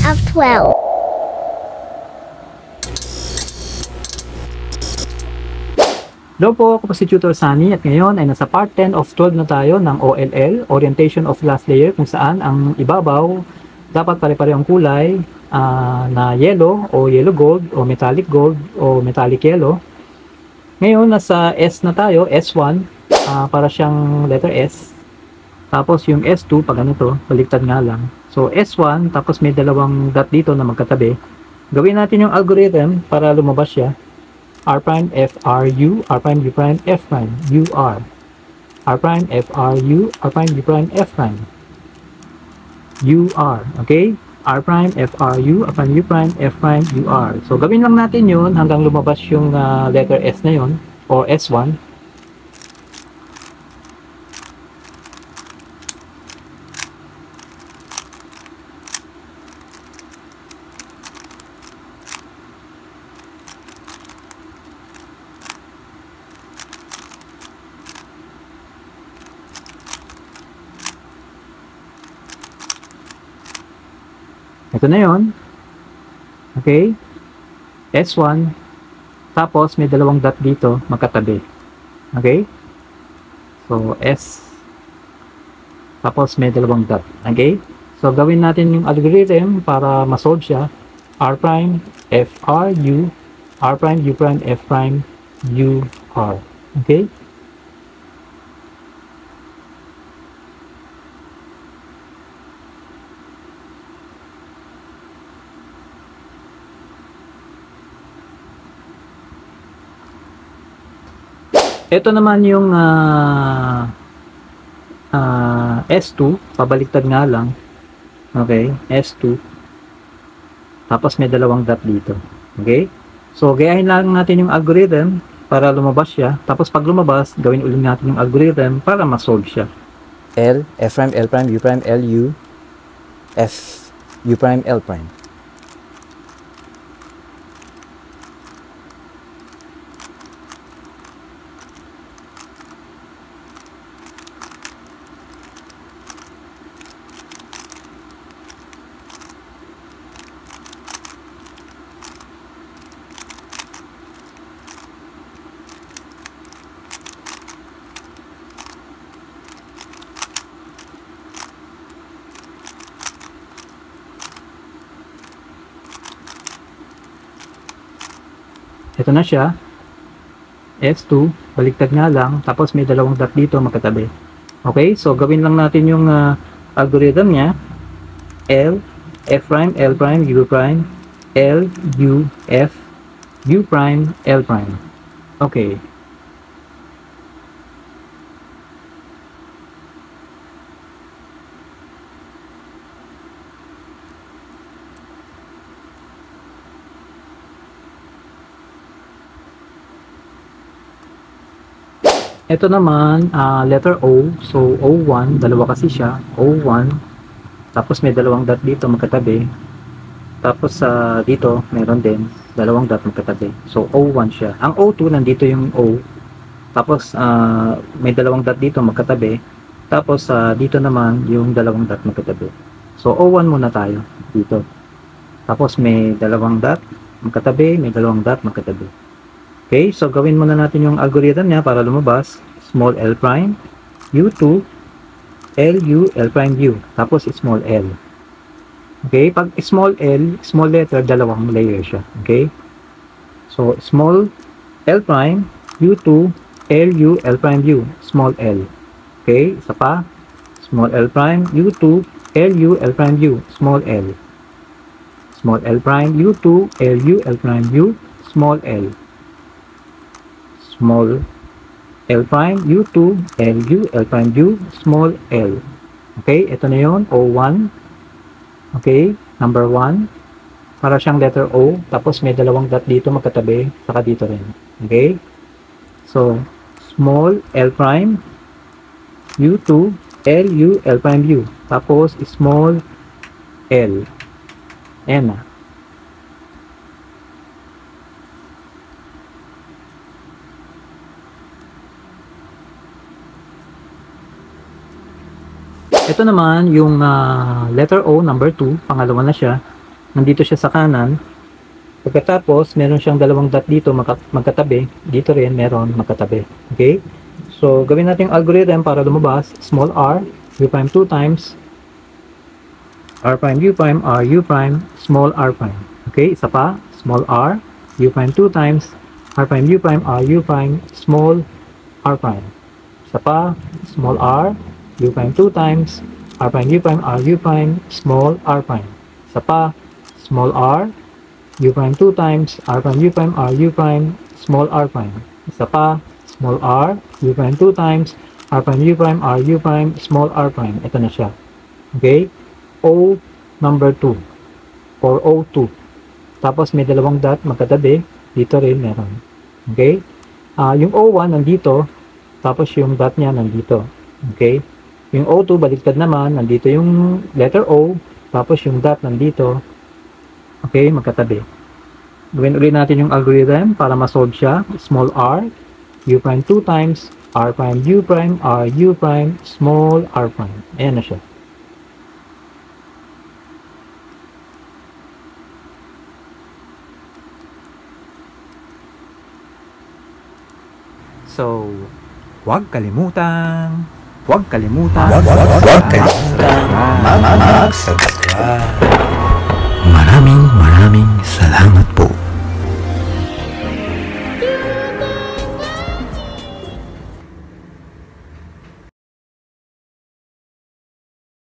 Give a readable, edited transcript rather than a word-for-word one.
of 12. Hello po, ako po si Tutor Sunny at ngayon ay nasa part 10 of 12 na tayo ng OLL, Orientation of Last Layer, kung saan ang ibabaw dapat pare-parehong kulay na yellow o yellow gold o metallic yellow. Ngayon nasa S na tayo, S1, para siyang letter S. Tapos yung S2, pag ganito, baliktad nga lang. So S1, tapos may dalawang dot dito na magkatabi. Gawin natin yung algorithm para lumabas siya. R prime F R U, R prime U prime F prime U R. R prime F R U, R prime U prime F prime U R. Okay? R prime F R U, R prime U prime F prime U R. So gawin lang natin yun hanggang lumabas yung letter S na yun o S1. Ito na yon. Okay? S1. Tapos may dalawang dot dito magkatabi. Okay? So S. Tapos may dalawang dot. Okay? So gawin natin yung algorithm para ma-solve siya. R prime F R U, R prime U prime F prime U R. Okay? Ito naman yung S2, pabaliktad nga lang. Okay, S2. Tapos may dalawang dot dito. Okay? So, gayahin lang natin yung algorithm para lumabas siya. Tapos pag lumabas, gawin ulit natin yung algorithm para ma-solve siya. L, F prime, L prime, U prime, L, U, F, U prime, L prime. Ito na siya. S2, baliktad nga lang. Tapos may dalawang dot dito magkatabi. Okay, so gawin lang natin yung algorithm niya. L, F prime, L prime, U prime, L, U, F, U prime, L prime. Okay. Ito naman, letter O. So, O1, dalawa kasi siya. O1. Tapos may dalawang dot dito magkatabi. Tapos dito, meron din dalawang dot magkatabi. So, O1 siya. Ang O2, nandito yung O. Tapos, may dalawang dot dito magkatabi. Tapos, dito naman, yung dalawang dot magkatabi. So, O1 muna tayo. Dito. Tapos, may dalawang dot magkatabi. May dalawang dot magkatabi. Okay, so gawin muna natin yung algorithm niya para lumabas. Small L prime, U2, L, U, L prime, U. Tapos small L. Okay, pag small L, small letter, dalawang layer siya. Okay, so small L prime, U2, L, U, L prime, U. Small L. Okay, isa pa. Small L prime, U2, L, U, L prime, U. Small L. Small L prime, U2, L, U, L prime, U. Small L. Small L prime, U2, L, U, L prime, U, small L. Okay, ito na yun, O1. Okay, number 1. Para siyang letter O, tapos may dalawang dot dito magkatabi, saka dito rin. Okay, so, small L prime, U2, L, U, L prime, U. Tapos, small L. Ayan na. Ito naman yung letter O, number 2, pangalawa na siya. nandito siya sa kanan. Pagkatapos, meron siyang dalawang dot dito magkatabi. Dito rin meron magkatabi. Okay? So, gawin natin yung algorithm para lumabas. Small r, u prime 2 times r prime u prime r u prime small r prime. Okay? Isa pa. Small r, u prime 2 times r prime u prime r u prime small r prime. Isa pa. Small r, u prime 2 times r prime u prime r u prime small r prime. Isa pa. Small r, u prime 2 times r prime u prime r u prime small r prime. Isa pa. Small r, u prime 2 times r prime u prime r u prime small r prime. Ito na siya. Okay? O number 2 or O2. Tapos may dalawang dot magkatabi. Dito rin meron. Okay? Yung O1 nandito. Tapos yung dot niya nandito. Okay? Yung O2 baliktad naman. Nandito yung letter O. Tapos yung dot nandito. Okay? Magkatabi. Gawin ulit natin yung algorithm para ma-solve siya. Small r, u prime 2 times r prime u prime r u prime small r prime. Ayan na siya. So, huwag kalimutan mag-subscribe. Maraming